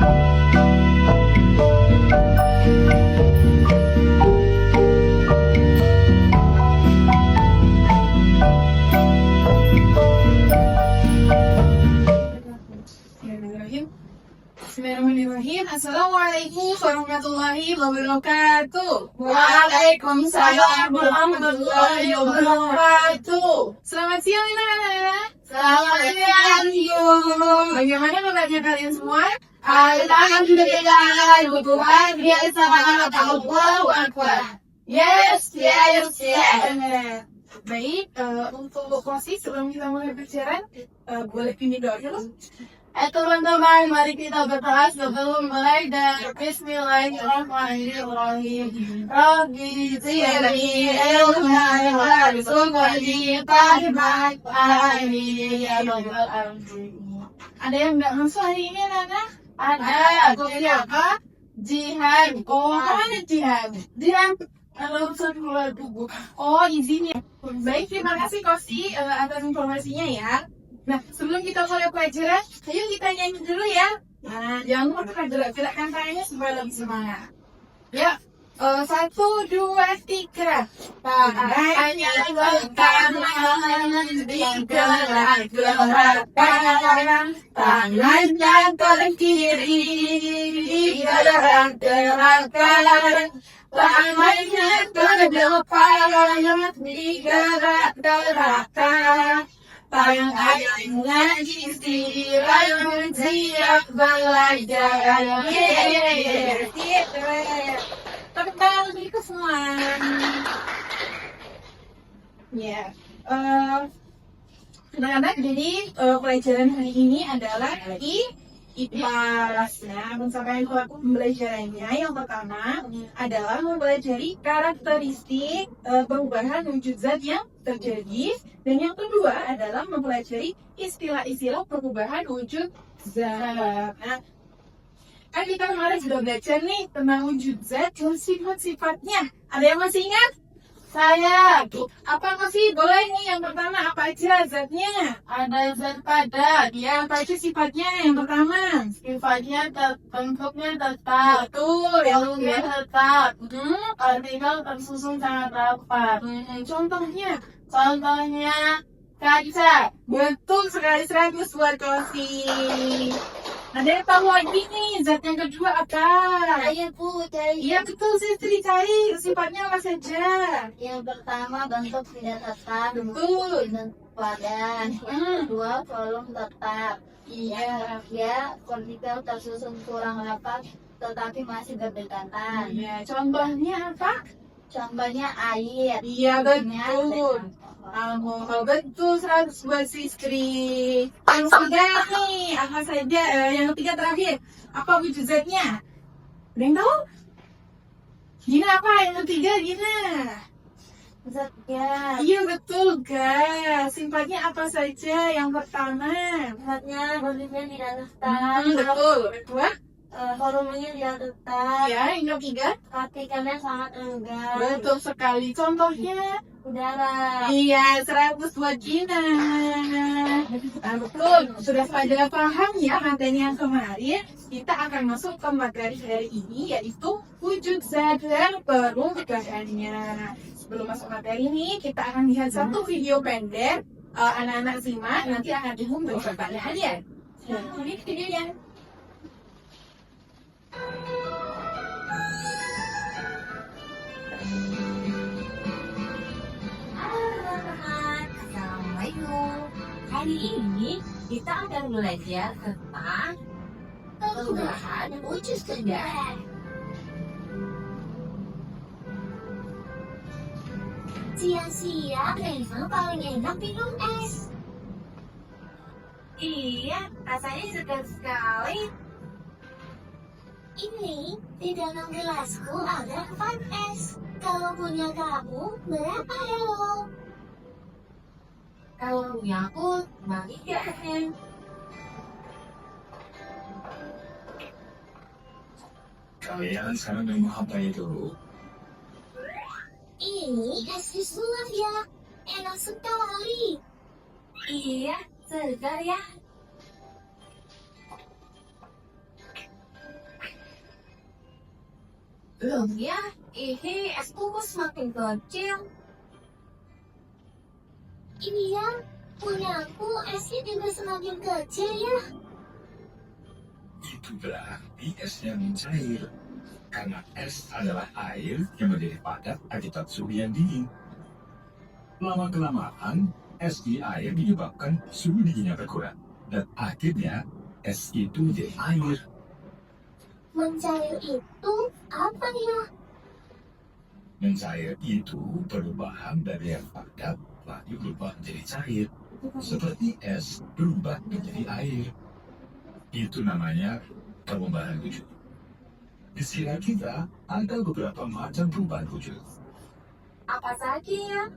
Bismillahirrahmanirrahim. Assalamualaikum warahmatullahi wabarakatuh. Waalaikumsalam warahmatullahi wabarakatuh. Selamat siang anak-anak. Selamat siang. Bagaimana kabarnya kalian semua? Alhamdulillah, Tuhan biasa Allahu Akbar. Yes. Baik, untuk posisi sebelum kita mulai berbicara, boleh pimpin doa dulu. Teman-teman, mari kita berdoa sebelum mulai dari Bismillahirrahmanirrahim. Rabbi zidni ilman warzuqni fahman ya rabbal alamin. Ada yang nggak masuk hari ini, Nana? Ada. Jadi apa? Jihad. Oh, mana jihad? Jihad. Kalau urusan keluar tubuh. Oh, izinnya. Baik, terima kasih Kosi atas informasinya ya. Nah, sebelum kita mulai pelajaran, ayo kita nyanyi dulu ya. Nah, jangan lupa kita gerak-gerakkan tangannya supaya lebih semangat. Ya, 1, 2, 3. Tangannya bertangan digerak-gerakkan, tangannya ke kiri digerak-gerakkan, tangannya ke depan digerak-gerakkan. Tangannya istirahat siap belajar. Tepuk tangan lagi ke semua. Ya, anak-anak, jadi pelajaran hari ini adalah IPA. Nah, mencapai pembelajarannya yang pertama adalah mempelajari karakteristik perubahan wujud zat yang terjadi, dan yang kedua adalah mempelajari istilah-istilah perubahan wujud zat. Nah, kan kita kemarin sudah belajar nih tentang wujud zat dan sifat-sifatnya. Ada yang masih ingat? Saya. Apa masih boleh nih? Yang pertama apa aja zatnya? Ada zat padat. Ya, apa aja sifatnya? Yang pertama, sifatnya bentuknya tetap. Betul. Volume tetap. Partikel tersusun sangat rapat. Contohnya kaca. Betul sekali, 100 buat Kosi. Ada yang tahu lagi nih, zat yang kedua apa? Saya Bu, Iya betul, Sistri, cari sifatnya apa saja? yang pertama bentuk tidak tetap, Betul. bentuk padan. Yang kedua volume tetap. Iya. Ya, partikel tersusun kurang rapat tetapi masih berdekatan. Iya, contohnya apa? Contohnya air. Iya betul. Alkohol, betul, 100 buat Sistri. Yang ketiga nih, apa saja? Yang ketiga terakhir, apa wujud zatnya? Ada yang tahu? Gina apa? Yang ketiga Gina. Zatnya, Iya betul guys. Sifatnya apa saja? Yang pertama. zatnya volumenya tidak tetap. Betul. Kedua? Volumenya tidak tetap. Ya, yang ketiga. Partikelnya sangat enggan. Betul sekali. Contohnya? Udara. Iya, 100 buat Gina. Betul. Sudah pada paham ya materi yang kemarin? Kita akan masuk ke materi hari ini, yaitu wujud zat dan perubahannya. Sebelum masuk materi ini, kita akan lihat satu video pendek. Anak-anak simak, nanti akan dihubung kepada kalian. Ini videonya. Assalamualaikum. Hari ini kita akan belajar tentang perubahan wujud zat. Siang-siang Reva paling enak minum es. Iya, rasanya segar sekali. Ini di dalam gelasku ada 4 es. Kalau punya kamu, berapa ya lo? Kalau punya aku, cuma 3 es. Kalian sekarang minum apa itu? Ini es disulap ya, enak sekali. Iya, segar ya. Belum ya, ini esku kok semakin kecil. Ini ya, punya aku esnya juga semakin kecil ya. Itu berarti esnya mencair. Karena es adalah air yang menjadi padat akibat suhu yang dingin. Lama-kelamaan, es di air menyebabkan suhu dinginnya berkurang. Dan akhirnya, es itu menjadi air. Mencair itu apa ya? Mencair itu perubahan dari yang padat lalu berubah menjadi cair. Seperti es berubah menjadi air. Itu namanya perubahan wujud. Di sekitar kita ada beberapa macam perubahan wujud. Apa saja ya?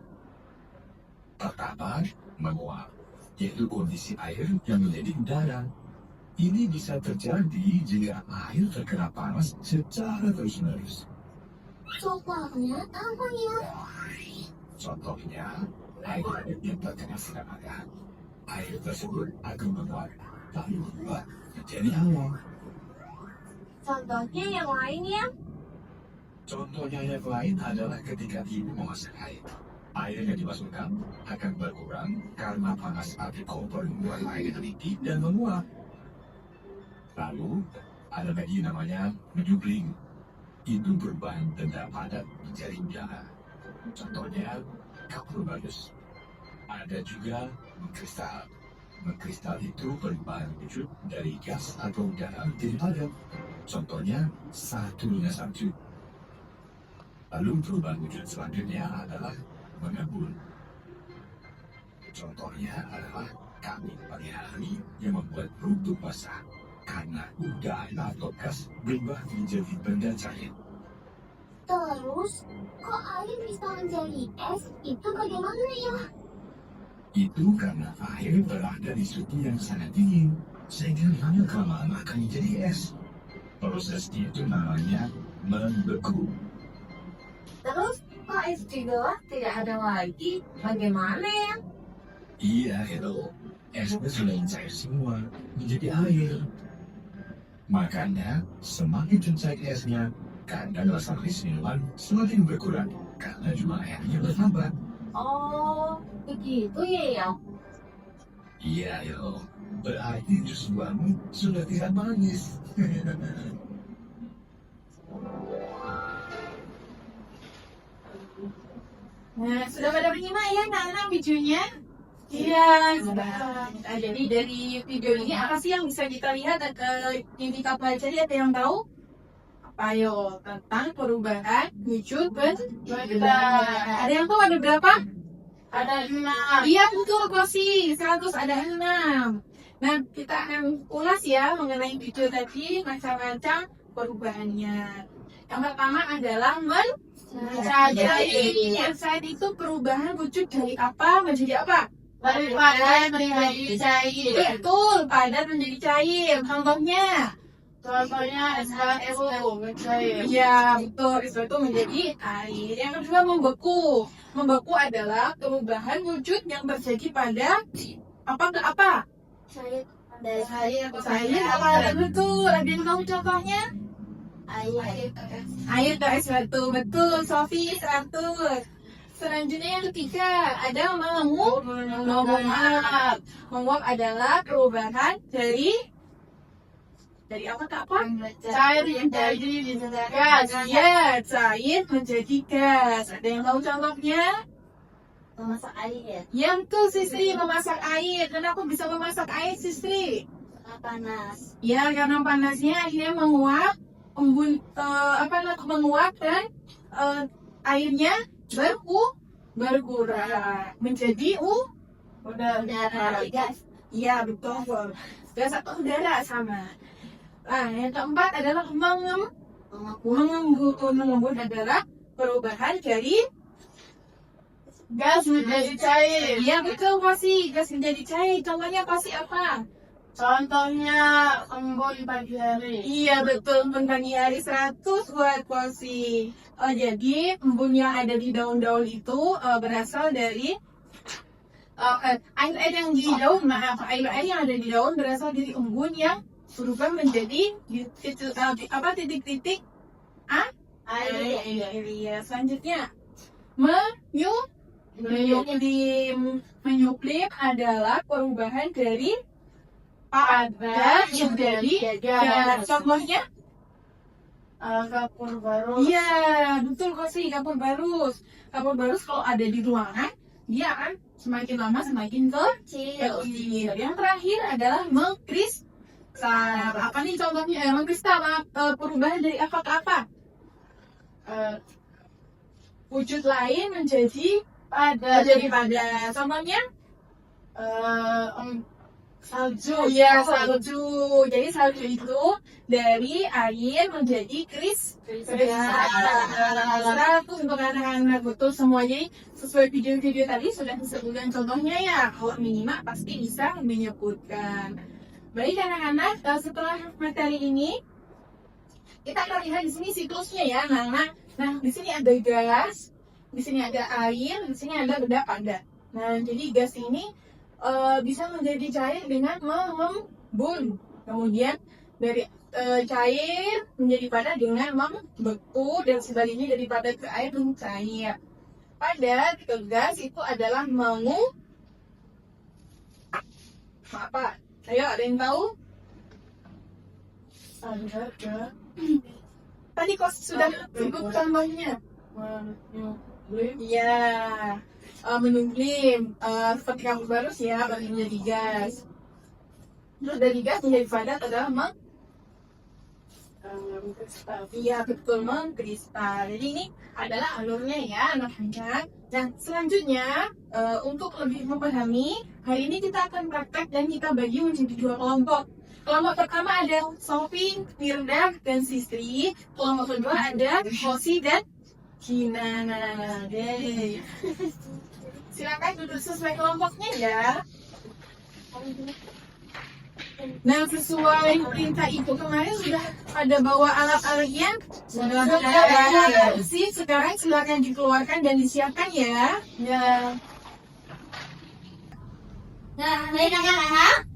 Pertama, menguap, yaitu kondisi air yang menjadi udara. Ini bisa terjadi jika air terkena panas secara terus-menerus. Contohnya apa ya? Contohnya, air yang terkena sinar matahari. Air tersebut akan menguap, lalu berubah menjadi awan. Contohnya yang lainnya? Contohnya yang lain adalah ketika ibu memasak air. Air yang dimasukkan akan berkurang karena panas api kompor membuat air mendidih dan menguap. Lalu, ada lagi namanya menjubling. Itu perubahan benda padat menjadi udara. Contohnya, kapur bagus. Ada juga mengkristal. Mengkristal itu perubahan wujud dari gas atau udara menjadi padat. Contohnya, satu lunas salju. Lalu perubahan wujud selanjutnya adalah mengembun. Contohnya adalah kabut pagi hari yang membuat runtuh basah karena udara atau gas berubah menjadi benda cair. Terus, kok air bisa menjadi es? Itu bagaimana ya? Itu karena air berada di suhu yang sangat dingin, sehingga lama-kelamaan akan menjadi es. Proses itu namanya membeku. Terus, kok es di bawah tidak ada lagi? Bagaimana ya? Iya, hello. Esnya sudah mencair semua, menjadi air. Makanya, semakin mencair esnya, kadar rasa manis minuman semakin berkurang karena jumlah airnya bertambah. Oh, begitu ya. Iya, hello. Berarti jus buahmu sudah tidak manis. Nah, sudah pada menyimak ya anak-anak videonya? Iya, sudah. Nah, jadi dari video ini apa sih yang bisa kita lihat atau yang kita pelajari, ada yang tahu? Apa yo? Tentang perubahan wujud benda. Ada yang tahu ada berapa? Ada 6. Iya betul Kosi, 100 ada 6. Nah, kita akan ulas ya mengenai video tadi macam-macam perubahannya. Yang pertama adalah mencair itu perubahan wujud dari apa menjadi apa? Padat menjadi cair. Betul, padat menjadi cair. Contohnya H2O mencair. iya betul, itu menjadi air. Yang kedua membeku. Membeku adalah perubahan wujud yang terjadi pada apa ke apa? Cair. Cair. Apa? Betul. Ada yang tahu contohnya? Air ke es batu. Betul, Sofi 100. Selanjutnya yang ketiga ada menguap. Menguap adalah perubahan dari apa ke apa? Cair menjadi gas. Ya, cair menjadi gas. Ada yang tahu contohnya? Memasak air. Ya betul, Sisri, memasak air. Kenapa bisa memasak air, Sisri? Panas. Ya, karena panasnya akhirnya menguap, menguap dan airnya berkurang menjadi Udara. gas. Iya betul. Gas atau udara sama. Nah, yang keempat adalah mengembun adalah perubahan dari Gas menjadi cair. iya betul Kosi, gas menjadi cair. Contohnya Kosi apa? Contohnya embun pagi hari. Iya betul, embun pagi hari 100 buat Kosi. Jadi embun yang ada di daun-daun itu berasal dari air yang di daun. Air yang ada di daun berasal dari embun yang berubah menjadi titik-titik air. Ya. Selanjutnya, menyuplim adalah perubahan dari padat menjadi garam. Contohnya? Kapur baru. Iya, betul kok sih, kapur barus. Kapur barus kalau ada di ruangan, dia akan semakin lama semakin kecil. Yang terakhir adalah mengkristal. Apa nih contohnya? Mengkristal perubahan dari apa ke apa? Wujud lain menjadi padat. Contohnya? Salju. Iya, salju. Jadi salju itu dari air menjadi kristal. Untuk anak-anak betul semuanya sesuai video-video tadi sudah disebutkan contohnya ya. Kalau minimal pasti bisa menyebutkan. Baik anak-anak, setelah materi ini kita akan lihat di sini siklusnya ya, anak-anak. Nah, di sini ada gas, di sini ada air, di sini ada benda padat. Nah, jadi gas ini bisa menjadi cair dengan mengembun. Kemudian dari cair menjadi padat dengan membeku, dan sebaliknya dari padat ke air mencair. Padat ke gas itu adalah apa? Ayo, ada yang tahu? Tadi kok sudah sebut contohnya? Iya, menunglim seperti kapur barus ya, baru menjadi gas. Terus dari gas menjadi padat adalah iya betul, mengkristal. Jadi ini adalah alurnya ya anak-anak. Nah selanjutnya untuk lebih memahami, hari ini kita akan praktek dan kita bagi menjadi 2 kelompok. Kelompok pertama ada Sophie, Firda, dan Sistri. Kelompok kedua ada Hosi dan Gina. Deh. Silakan duduk sesuai kelompoknya ya. Nah, sesuai perintah itu kemarin sudah ada bawa alat-alatnya. Sudah ada sih. Sekarang silakan dikeluarkan dan disiapkan ya. Ya. Nah, baik anak-anak,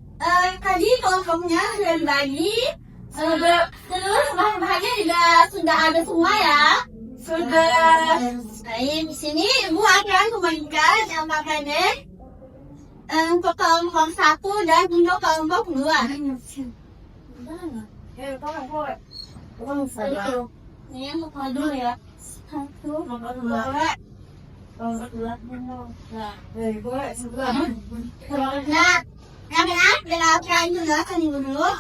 tadi kelompoknya sudah dibagi, terus bahan-bahannya juga sudah ada semua ya. Sudah. Baik, di sini Ibu akan membagikan yang pendek untuk kelompok 1 dan untuk kelompok 2. Ini yang kelompok dulu ya. 1, kelompok 2. Nah, anak-anak dengarkan juga kan Ibu dulu.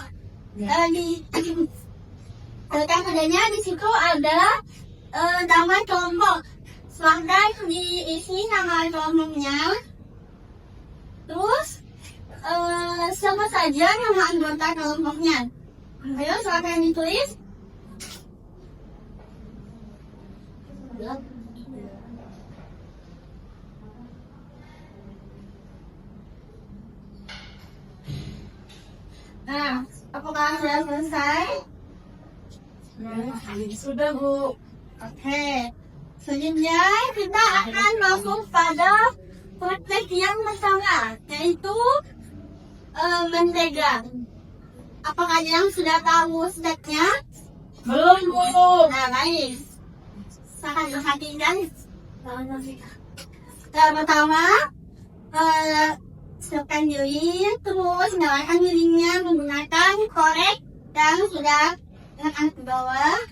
Rekan kerjanya di situ ada nama kelompok. Silahkan diisi nama kelompoknya. Terus siapa saja nama anggota kelompoknya. Ayo silahkan ditulis. Nah, apakah sudah selesai? Sudah Bu. Oke. Selanjutnya kita akan masuk pada praktek yang pertama, yaitu mentega. Apakah yang sudah tahu stepnya? Belum Bu. Nah, baik. Silahkan perhatikan. Pertama, siapkan lilin, terus nyalakan lilinnya menggunakan korek yang sudah tekan ke bawah.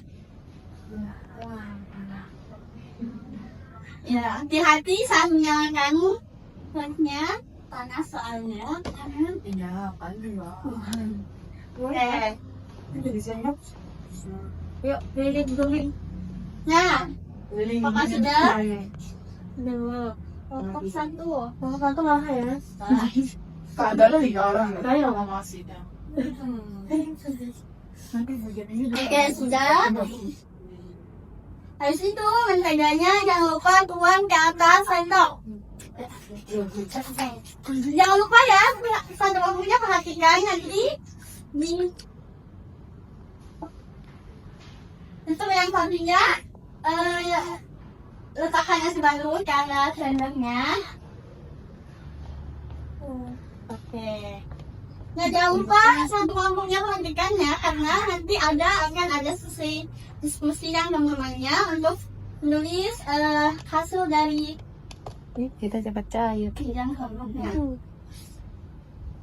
Ya, hati-hati saat menyalakan koreknya, panas soalnya. Iya, paling lah. Oke. Yuk, lilin dulu. Nah, apakah sudah? Belum. Kelompok 1. Kelompok 1 mana ya? Tak ada lagi orang. Saya nggak masih dah. Oke, sudah. Habis itu menteganya jangan lupa tuang ke atas sendok. Jangan lupa ya, sendok punya perhatikan nanti di untuk yang selanjutnya letakkan nasi baru ke atas sendoknya. Oke. Nah, jangan lupa satu kelompoknya perhatikannya karena nanti akan ada sesi diskusi yang namanya untuk menulis hasil dari Kita cepat cair. bidang kelompoknya.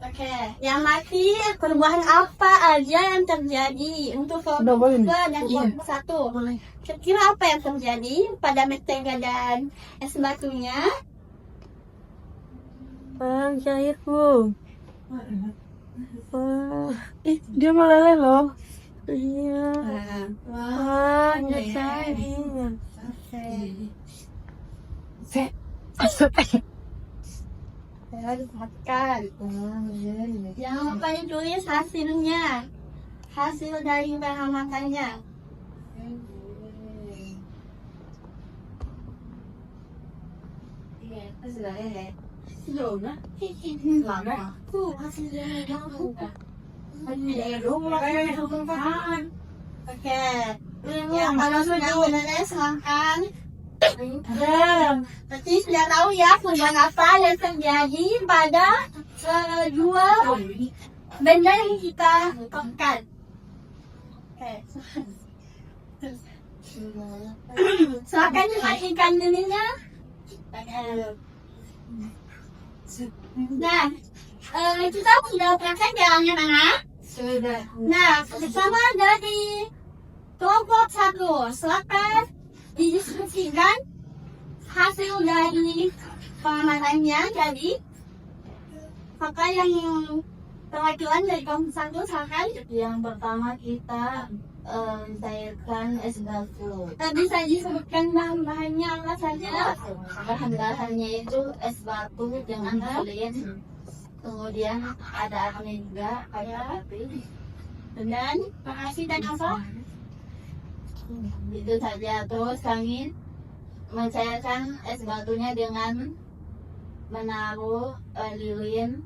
Oke, yang mati perubahan apa aja yang terjadi untuk kelompok 2 dan kelompok 1? Kira-kira apa yang terjadi pada mentega dan es batunya? Cair bu. Dia meleleh loh. Iya. Dia cair. Harus makan. Jangan lupa ditulis hasilnya. Hasil dari pengamatannya. Oke. Yang kalau sudah menulis silahkan. Berarti sudah tahu ya perubahan apa yang terjadi pada dua benda yang kita temukan. Oke. Silakan dimainkan dulunya. Nah, kita sudah praktek ya anak-anak. Sudah. Nah, bersama dari kelompok 1, silakan didiskusikan hasil dari pengamatannya. Jadi, maka yang perwakilan dari kelompok 1 silakan. Yang pertama kita cairkan es batu. Bisa disebutkan bahan-bahannya apa saja? Bahan-bahannya itu es batu dengan lilin. Kemudian ada airnya juga, ada api. Dan makasih dan apa? Itu saja. Terus kami mencairkan es batunya dengan menaruh lilin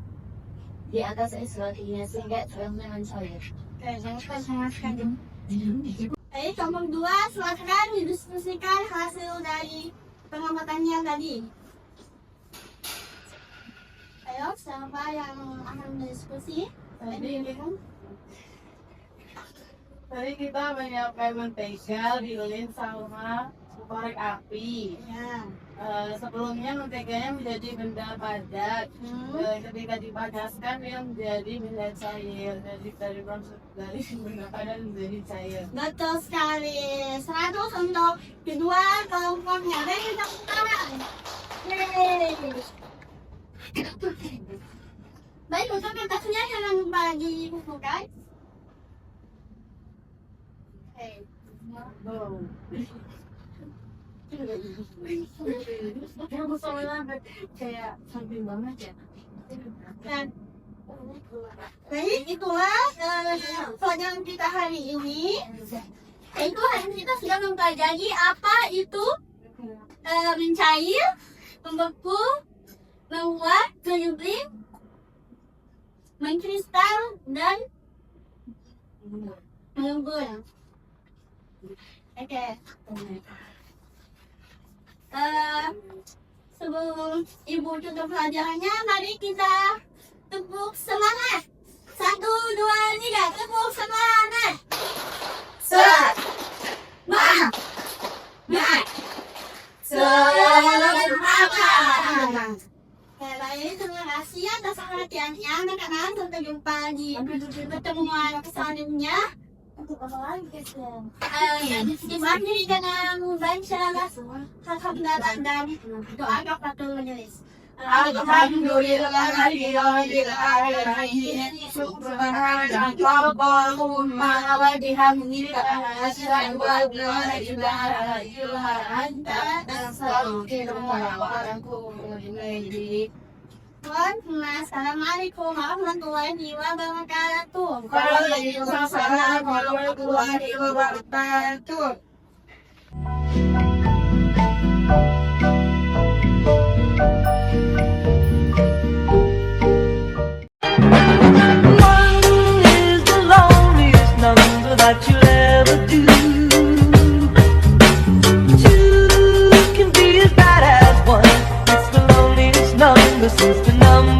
di atas es batunya sehingga terusnya mencair. Oke, jangan lupa sangatkan. Oke, kelompok 2 silakan didiskusikan hasil dari pengamatannya tadi. Ayo, siapa yang akan berdiskusi? Tadi kita menyiapkan mentega, lilin sama korek api. Ya. Sebelumnya menteganya menjadi benda padat. Ketika dipanaskan dia menjadi benda cair. Jadi dari benda padat menjadi cair. Betul sekali. 100 untuk kedua kelompoknya. Baik, kita sekarang. Baik, untuk kertasnya jangan lupa dikumpulkan. Oke. Kayak samping banget ya. Dan baik, itulah pelajaran kita hari ini. Itu hari ini kita sudah mempelajari apa itu mencair, membeku, menguap, mengembing, mengkristal, dan mengembun. Oke. Sebelum ibu tutup pelajarannya, mari kita tepuk semangat. 1, 2, 3, tepuk semangat. Semangat. Oke, baik, terima kasih atas perhatiannya anak-anak. Sampai jumpa di pertemuan selanjutnya. Dimari dengan membaca hal-hal dan doa kafaratul majelis. Alhamdulillahirabbil alamin. Subhanallahumma wa bihamdika asyhadu an la ilaha illa anta astaghfiruka wa atubu ilaik. Assalamualaikum warahmatullahi wabarakatuh. Waalaikumsalam warahmatullahi wabarakatuh. One is the loneliest number that you'll ever do. Two can be as bad as one. It's the loneliest number since the number